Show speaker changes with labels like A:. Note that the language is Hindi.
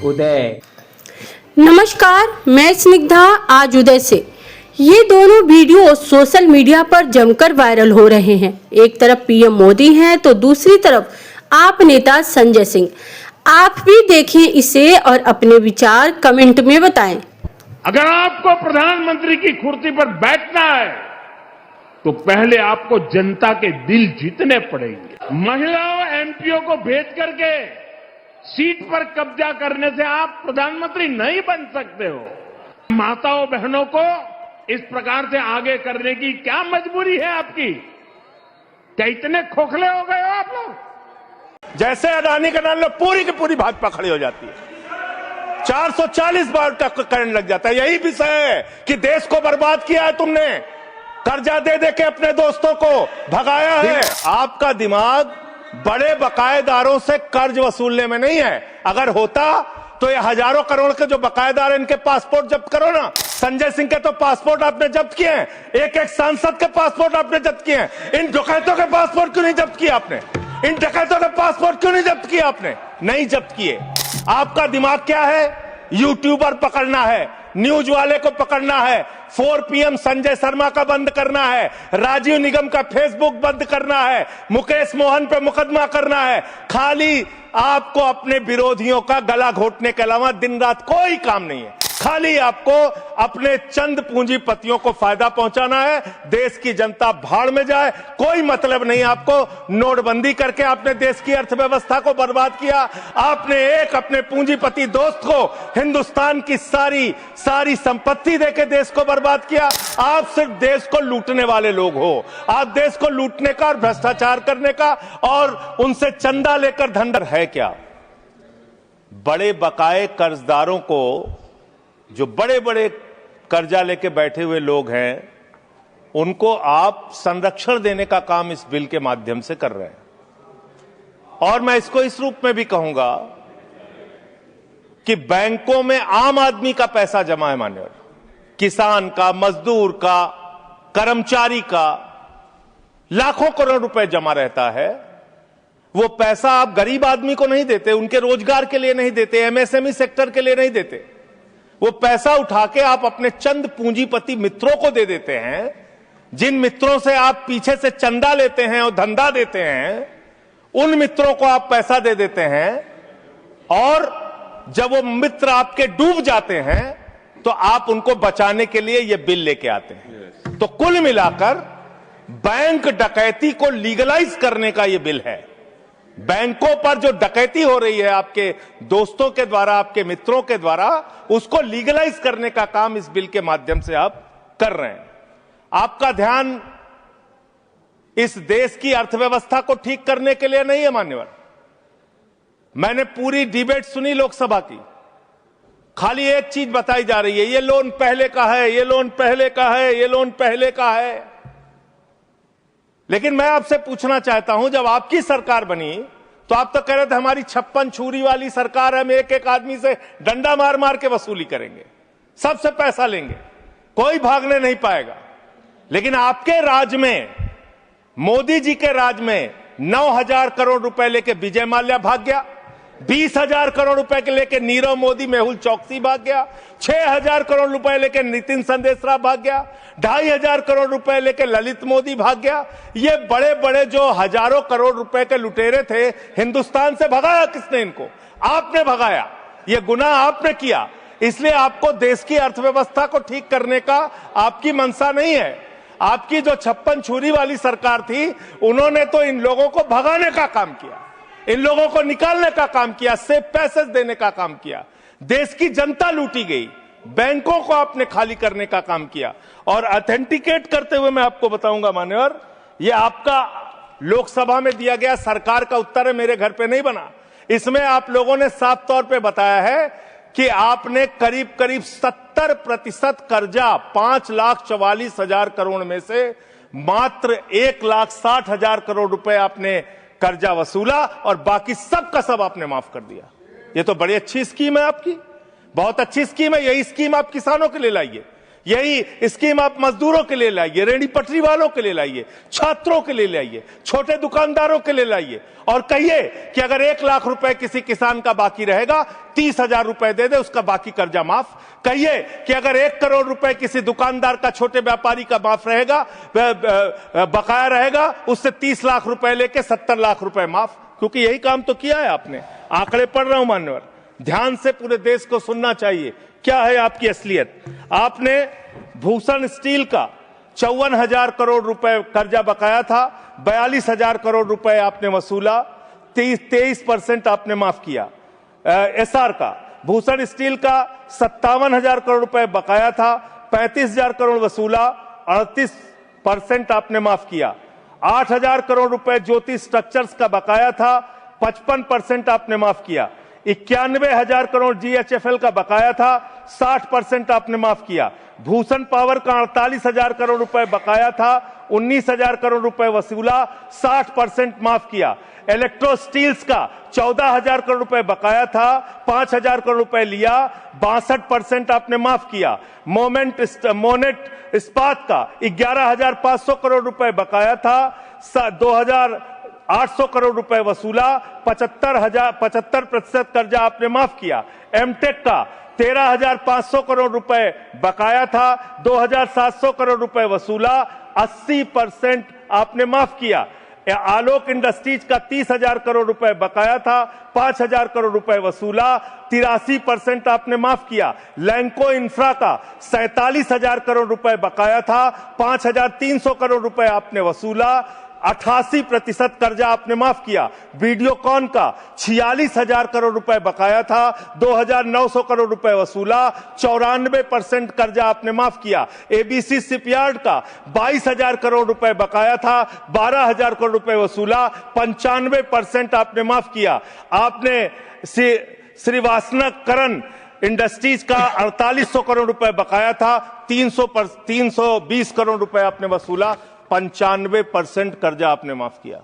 A: उदय।
B: नमस्कार, मैं स्निग्धा। आज उदय से ये दोनों वीडियो सोशल मीडिया पर जमकर वायरल हो रहे हैं। एक तरफ पीएम मोदी हैं तो दूसरी तरफ आप नेता संजय सिंह। आप भी देखें इसे और अपने विचार कमेंट में बताएं।
C: अगर आपको प्रधानमंत्री की कुर्सी पर बैठना है तो पहले आपको जनता के दिल जीतने पड़ेंगे। महिलाओं एमपीओ को भेज करके सीट पर कब्जा करने से आप प्रधानमंत्री नहीं बन सकते हो। माताओं बहनों को इस प्रकार से आगे करने की क्या मजबूरी है आपकी? क्या इतने खोखले हो गए हो आप लोग?
D: जैसे अडानी का नाम लो, पूरी की पूरी भाजपा खड़ी हो जाती है। 440 बार तक करंट लग जाता है। यही विषय है कि देश को बर्बाद किया है तुमने। कर्जा दे दे के अपने दोस्तों को भगाया है। आपका दिमाग बड़े बकायेदारों से कर्ज वसूलने में नहीं है। अगर होता तो ये हजारों करोड़ के जो बकायेदार इनके पासपोर्ट जब्त करो ना। संजय सिंह के तो पासपोर्ट आपने जब्त किए हैं, एक एक सांसद के पासपोर्ट आपने जब्त किए हैं। इन डकैतों के पासपोर्ट क्यों नहीं जब्त किए आपने? इन डकैतों के पासपोर्ट क्यों नहीं जब्त किए आपने? नहीं जब्त किए। आपका दिमाग क्या है? यूट्यूबर पकड़ना है, न्यूज वाले को पकड़ना है, 4 PM संजय शर्मा का बंद करना है, राजीव निगम का फेसबुक बंद करना है, मुकेश मोहन पे मुकदमा करना है। खाली आपको अपने विरोधियों का गला घोटने के अलावा दिन रात कोई काम नहीं है। खाली आपको अपने चंद पूंजीपतियों को फायदा पहुंचाना है। देश की जनता भाड़ में जाए, कोई मतलब नहीं आपको। नोटबंदी करके आपने देश की अर्थव्यवस्था को बर्बाद किया। आपने एक अपने पूंजीपति दोस्त को हिंदुस्तान की सारी संपत्ति देके देश को बर्बाद किया। आप सिर्फ देश को लूटने वाले लोग हो। आप देश को लूटने का और भ्रष्टाचार करने का और उनसे चंदा लेकर धंधर है क्या? बड़े बकाए कर्जदारों को, जो बड़े बड़े कर्जा लेके बैठे हुए लोग हैं, उनको आप संरक्षण देने का काम इस बिल के माध्यम से कर रहे हैं। और मैं इसको इस रूप में भी कहूंगा कि बैंकों में आम आदमी का पैसा जमा है, मान्यवर, किसान का, मजदूर का, कर्मचारी का लाखों करोड़ रुपए जमा रहता है। वो पैसा आप गरीब आदमी को नहीं देते, उनके रोजगार के लिए नहीं देते, एमएसएमई सेक्टर के लिए नहीं देते। वो पैसा उठा के आप अपने चंद पूंजीपति मित्रों को दे देते हैं। जिन मित्रों से आप पीछे से चंदा लेते हैं और धंधा देते हैं, उन मित्रों को आप पैसा दे देते हैं। और जब वो मित्र आपके डूब जाते हैं तो आप उनको बचाने के लिए ये बिल लेके आते हैं। तो कुल मिलाकर बैंक डकैती को लीगलाइज करने का ये बिल है। बैंकों पर जो डकैती हो रही है आपके दोस्तों के द्वारा, आपके मित्रों के द्वारा, उसको लीगलाइज करने का काम इस बिल के माध्यम से आप कर रहे हैं। आपका ध्यान इस देश की अर्थव्यवस्था को ठीक करने के लिए नहीं है, मान्यवर। मैंने पूरी डिबेट सुनी लोकसभा की। खाली एक चीज बताई जा रही है, ये लोन पहले का है, ये लोन पहले का है, ये लोन पहले का है। लेकिन मैं आपसे पूछना चाहता हूं, जब आपकी सरकार बनी तो आप तो कह रहे थे हमारी 56 छुरी वाली सरकार है, हम एक एक आदमी से डंडा मार मार के वसूली करेंगे, सबसे पैसा लेंगे, कोई भागने नहीं पाएगा। लेकिन आपके राज में, मोदी जी के राज में 9,000 करोड़ रुपए लेके विजय माल्या भाग गया, 20,000 करोड़ रुपए के लेके नीरव मोदी, मेहुल चौकसी भाग गया, 6,000 करोड़ रुपए लेके नितिन संदेशरा भाग गया, 2,500 करोड़ रुपए लेके ललित मोदी भाग गया। ये बड़े बड़े जो हजारों करोड़ रुपए के लुटेरे थे, हिंदुस्तान से भगाया किसने इनको? आपने भगाया। ये गुनाह आपने किया। इसलिए आपको देश की अर्थव्यवस्था को ठीक करने का आपकी मंशा नहीं है। आपकी जो 56 छुरी वाली सरकार थी, उन्होंने तो इन लोगों को भगाने का काम किया, इन लोगों को निकालने का काम किया, सेफ पैसेज देने का काम किया। देश की जनता लूटी गई, बैंकों को आपने खाली करने का काम किया। और ऑथेंटिकेट करते हुए मैं आपको बताऊंगा, मान्यवर, ये आपका लोकसभा में दिया गया सरकार का उत्तर है, मेरे घर पे नहीं बना। इसमें आप लोगों ने साफ तौर पे बताया है कि आपने करीब करीब 70% कर्जा 5,44,000 करोड़ में से मात्र 1,60,000 करोड़ रुपए आपने कर्जा वसूला और बाकी सब का सब आपने माफ कर दिया। ये तो बड़ी अच्छी स्कीम है आपकी, बहुत अच्छी स्कीम है। यही स्कीम आप किसानों के लिए लाइए, यही स्कीम आप मजदूरों के लिए लाइए, रेहड़ी पटरी वालों के लिए लाइए, छात्रों के लिए लाइए, छोटे दुकानदारों के लिए लाइए और कहिए कि अगर 1 लाख रुपए किसी किसान का बाकी रहेगा 30,000 रुपए दे दे, उसका बाकी कर्जा माफ। कहिए कि अगर 1 करोड़ रुपए किसी दुकानदार का, छोटे व्यापारी का माफ रहेगा, बकाया रहेगा, उससे 30 लाख रुपए लेके 70 लाख रुपए माफ। क्योंकि यही काम तो किया है आपने। आंकड़े पढ़ रहा हूं मान्यवर, ध्यान से पूरे देश को सुनना चाहिए। क्या है आपकी असलियत? आपने भूषण स्टील का 54,000 करोड़ रुपए कर्जा बकाया था, 42,000 करोड़ रुपए आपने वसूला, 23% आपने माफ किया। एसआर का, भूषण स्टील का 57,000 करोड़ रुपए बकाया था, 35,000 करोड़ वसूला, 38% आपने माफ किया। 8,000 करोड़ रुपए ज्योति स्ट्रक्चर्स का बकाया था, 55% आपने माफ किया। 91,000 करोड़ जीएचएफएल का बकाया था, 60% आपने माफ किया। भूषण पावर का 48,000 करोड़ रुपए बकाया था, 19,000 करोड़ रुपए वसूला, 60% माफ किया। इलेक्ट्रो स्टील्स का 14,000 करोड़ रुपए बकाया था, 5,000 करोड़ रुपए लिया, 62% आपने माफ किया। मोनेट इस्पात का 11,500 करोड़ रुपए बकाया था, 2,800 करोड़ रुपए वसूला, 75% कर्जा आपने माफ किया। एमटेक का 13,500 करोड़ रुपए बकाया था, 2,700 करोड़ रुपए वसूला, 80% आपने माफ किया। आलोक इंडस्ट्रीज का 30,000 करोड़ रुपए बकाया था, 5,000 करोड़ रुपए वसूला, 83% आपने माफ किया। लैंको इंफ्रा का 47,000 करोड़ रुपए बकाया था, 5,300 करोड़ रुपए आपने वसूला, 88% कर्जा आपने माफ किया। वीडियोकॉन का 46,000 करोड़ रुपए बकाया था, 2,900 करोड़ रुपए वसूला, 94% कर्जा आपने माफ किया। एबीसी शिपयार्ड का 22,000 करोड़ रुपए बकाया था, 12,000 करोड़ रुपए वसूला, 95% आपने माफ किया। आपने श्रीवास्तव इंडस्ट्रीज का 4,800 करोड़ रुपए बकाया था, 320 करोड़ रुपए आपने वसूला, 95% कर्जा आपने माफ किया।